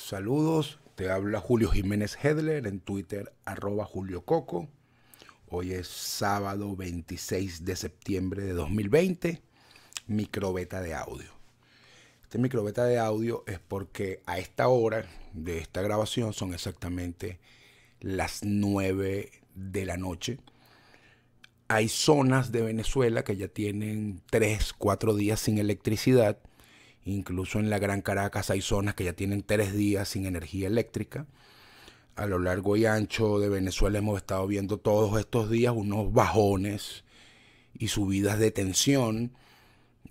Saludos, te habla Julio Jiménez Hedler en Twitter, @JulioCoco. Hoy es sábado 26 de septiembre de 2020, microbeta de audio. Este microbeta de audio es porque a esta hora de esta grabación son exactamente las 9 de la noche. Hay zonas de Venezuela que ya tienen 3, 4 días sin electricidad. Incluso en la Gran Caracas hay zonas que ya tienen 3 días sin energía eléctrica. A lo largo y ancho de Venezuela hemos estado viendo todos estos días unos bajones y subidas de tensión.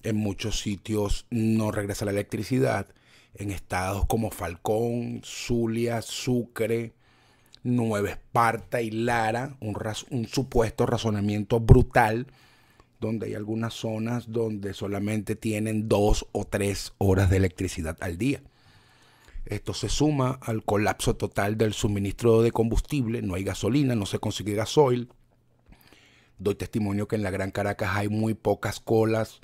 En muchos sitios no regresa la electricidad. En estados como Falcón, Zulia, Sucre, Nueva Esparta y Lara, un supuesto razonamiento brutal, donde hay algunas zonas donde solamente tienen 2 o 3 horas de electricidad al día. Esto se suma al colapso total del suministro de combustible. No hay gasolina, no se consigue gasoil. Doy testimonio que en la Gran Caracas hay muy pocas colas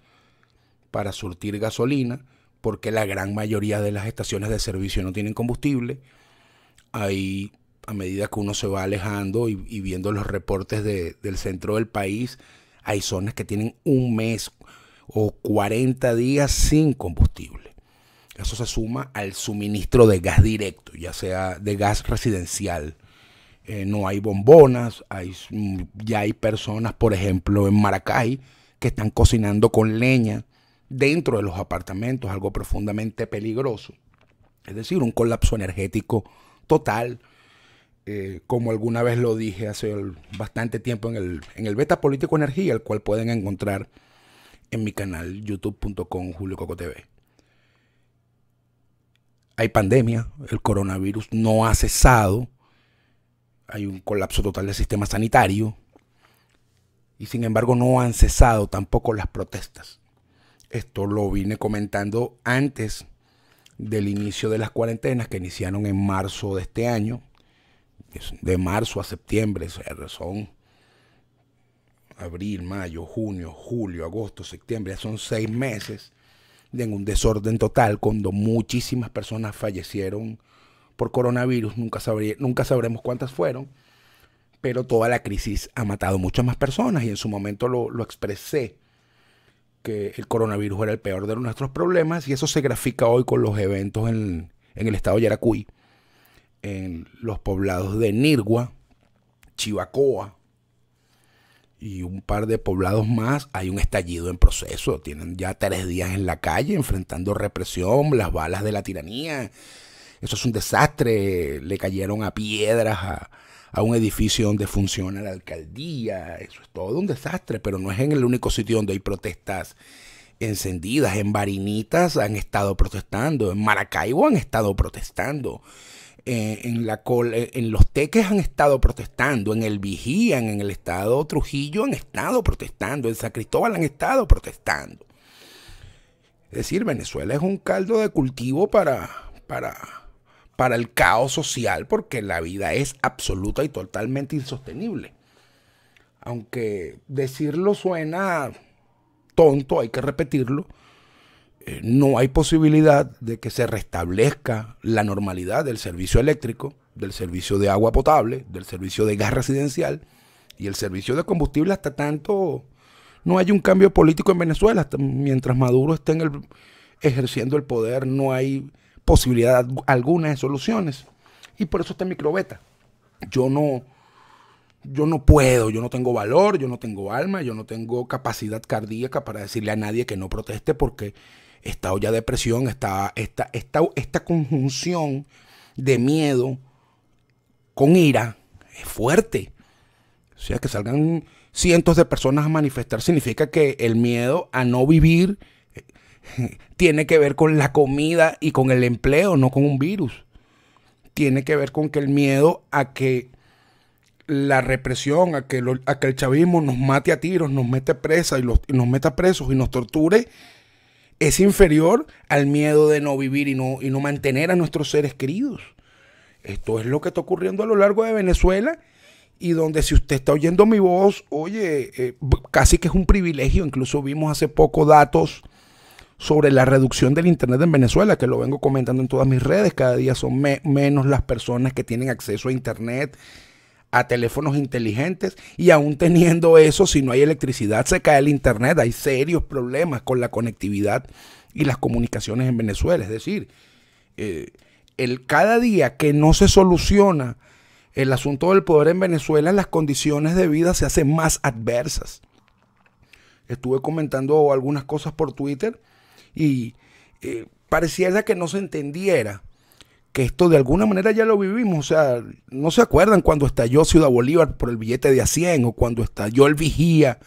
para surtir gasolina, porque la gran mayoría de las estaciones de servicio no tienen combustible. Ahí, a medida que uno se va alejando y viendo los reportes del centro del país, hay zonas que tienen un mes o 40 días sin combustible. Eso se suma al suministro de gas directo, ya sea de gas residencial. No hay bombonas, ya hay personas, por ejemplo, en Maracay, que están cocinando con leña dentro de los apartamentos, algo profundamente peligroso. Es decir, un colapso energético total. Como alguna vez lo dije hace bastante tiempo en el Beta Político Energía, el cual pueden encontrar en mi canal youtube.com/JulioCocoTV. Hay pandemia, el coronavirus no ha cesado, hay un colapso total del sistema sanitario y sin embargo no han cesado tampoco las protestas. Esto lo vine comentando antes del inicio de las cuarentenas que iniciaron en marzo de este año. De marzo a septiembre, son abril, mayo, junio, julio, agosto, septiembre, son 6 meses en un desorden total, cuando muchísimas personas fallecieron por coronavirus. Nunca sabremos cuántas fueron, pero toda la crisis ha matado muchas más personas, y en su momento lo expresé, que el coronavirus era el peor de nuestros problemas, y eso se grafica hoy con los eventos en el estado de Yaracuy, en los poblados de Nirgua, Chivacoa y un par de poblados más. Hay un estallido en proceso. Tienen ya 3 días en la calle enfrentando represión, las balas de la tiranía. Eso es un desastre. Le cayeron a piedras a un edificio donde funciona la alcaldía. Eso es todo un desastre, pero no es en el único sitio donde hay protestas encendidas. En Barinitas han estado protestando, en Maracaibo han estado protestando. En Los Teques han estado protestando, en El Vigía, en el estado Trujillo han estado protestando, en San Cristóbal han estado protestando. Es decir, Venezuela es un caldo de cultivo para el caos social, porque la vida es absoluta y totalmente insostenible. Aunque decirlo suena tonto, hay que repetirlo. No hay posibilidad de que se restablezca la normalidad del servicio eléctrico, del servicio de agua potable, del servicio de gas residencial y el servicio de combustible hasta tanto no hay un cambio político en Venezuela. Hasta mientras Maduro esté ejerciendo el poder, no hay posibilidad alguna de soluciones. Y por eso está en microbeta. Yo no puedo, yo no tengo valor, yo no tengo alma, yo no tengo capacidad cardíaca para decirle a nadie que no proteste, porque esta olla de presión, esta conjunción de miedo con ira es fuerte. O sea, que salgan cientos de personas a manifestar significa que el miedo a no vivir tiene que ver con la comida y con el empleo, no con un virus. Tiene que ver con que el miedo a que la represión, a que el chavismo nos mate a tiros, nos mete presa y nos meta presos y nos torture, es inferior al miedo de no vivir y no mantener a nuestros seres queridos. Esto es lo que está ocurriendo a lo largo de Venezuela, y donde, si usted está oyendo mi voz, oye, casi que es un privilegio. Incluso vimos hace poco datos sobre la reducción del internet en Venezuela, que lo vengo comentando en todas mis redes. Cada día son menos las personas que tienen acceso a internet, a teléfonos inteligentes, y aún teniendo eso, si no hay electricidad, se cae el internet. Hay serios problemas con la conectividad y las comunicaciones en Venezuela. Es decir, cada día que no se soluciona el asunto del poder en Venezuela, las condiciones de vida se hacen más adversas. Estuve comentando algunas cosas por Twitter y pareciera que no se entendiera que esto de alguna manera ya lo vivimos. O sea, ¿no se acuerdan cuando estalló Ciudad Bolívar por el billete de A100? O cuando estalló el Vigía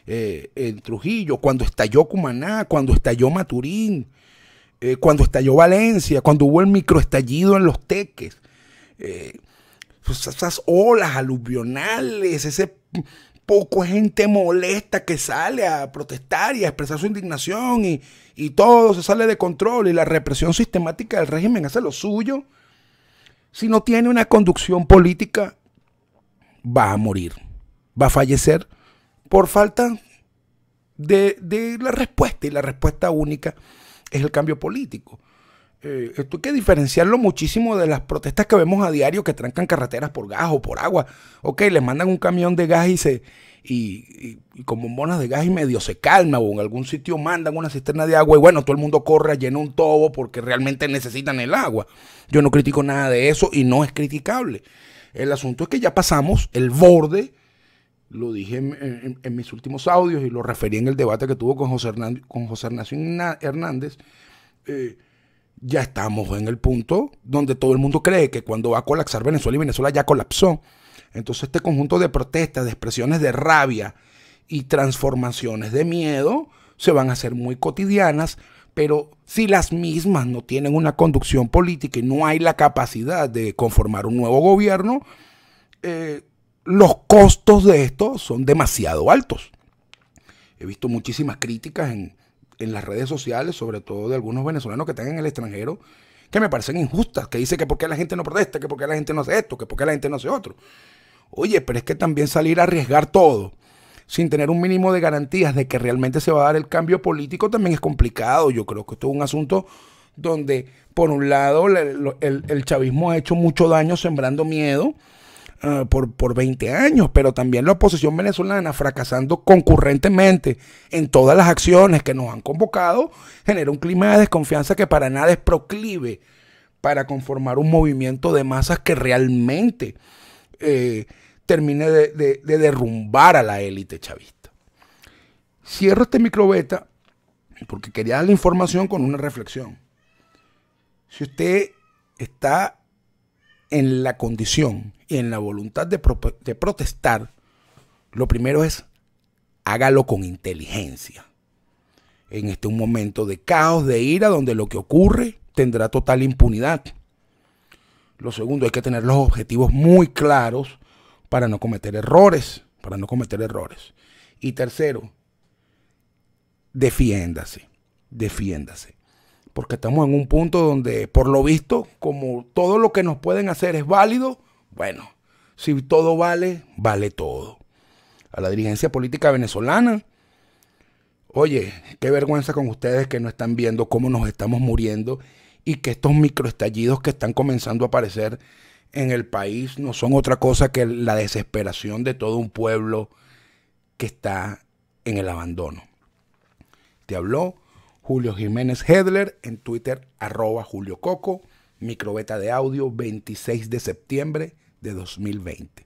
en Trujillo, cuando estalló Cumaná, cuando estalló Maturín, cuando estalló Valencia, cuando hubo el microestallido en Los Teques. Esas olas aluvionales, ese poco gente molesta que sale a protestar y a expresar su indignación, y todo se sale de control, y la represión sistemática del régimen hace lo suyo. Si no tiene una conducción política, va a morir, va a fallecer por falta de la respuesta, y la respuesta única es el cambio político. Esto hay que diferenciarlo muchísimo de las protestas que vemos a diario, que trancan carreteras por gas o por agua. Ok, les mandan un camión de gas y con bombonas de gas y medio se calma, o en algún sitio mandan una cisterna de agua y bueno, todo el mundo corre a llenar un tobo porque realmente necesitan el agua. Yo no critico nada de eso y no es criticable. El asunto es que ya pasamos el borde. Lo dije en mis últimos audios y lo referí en el debate que tuvo con José Ignacio Hernández. Ya estamos en el punto donde todo el mundo cree que cuando va a colapsar Venezuela, y Venezuela ya colapsó. Entonces este conjunto de protestas, de expresiones de rabia y transformaciones de miedo se van a hacer muy cotidianas, pero si las mismas no tienen una conducción política y no hay la capacidad de conformar un nuevo gobierno, los costos de esto son demasiado altos. He visto muchísimas críticas en las redes sociales, sobre todo de algunos venezolanos que están en el extranjero, que me parecen injustas, que dicen que por qué la gente no protesta, que por qué la gente no hace esto, que por qué la gente no hace otro. Oye, pero es que también salir a arriesgar todo sin tener un mínimo de garantías de que realmente se va a dar el cambio político también es complicado. Yo creo que esto es un asunto donde, por un lado, el chavismo ha hecho mucho daño sembrando miedo por 20 años, pero también la oposición venezolana, fracasando concurrentemente en todas las acciones que nos han convocado, genera un clima de desconfianza que para nada es proclive para conformar un movimiento de masas que realmente termine de derrumbar a la élite chavista. Cierro este microbeta porque quería dar la información con una reflexión. Si usted está en la condición y en la voluntad de protestar, lo primero es hágalo con inteligencia. En este un momento de caos, de ira, donde lo que ocurre tendrá total impunidad. Lo segundo, hay que tener los objetivos muy claros para no cometer errores, Y tercero, defiéndase. Porque estamos en un punto donde, por lo visto, como todo lo que nos pueden hacer es válido, bueno, si todo vale, vale todo. A la dirigencia política venezolana, oye, qué vergüenza con ustedes que no están viendo cómo nos estamos muriendo y que estos microestallidos que están comenzando a aparecer en el país no son otra cosa que la desesperación de todo un pueblo que está en el abandono. Te habló Julio Jiménez Hedler, en Twitter @JulioCoco, microbeta de audio 26 de septiembre de 2020.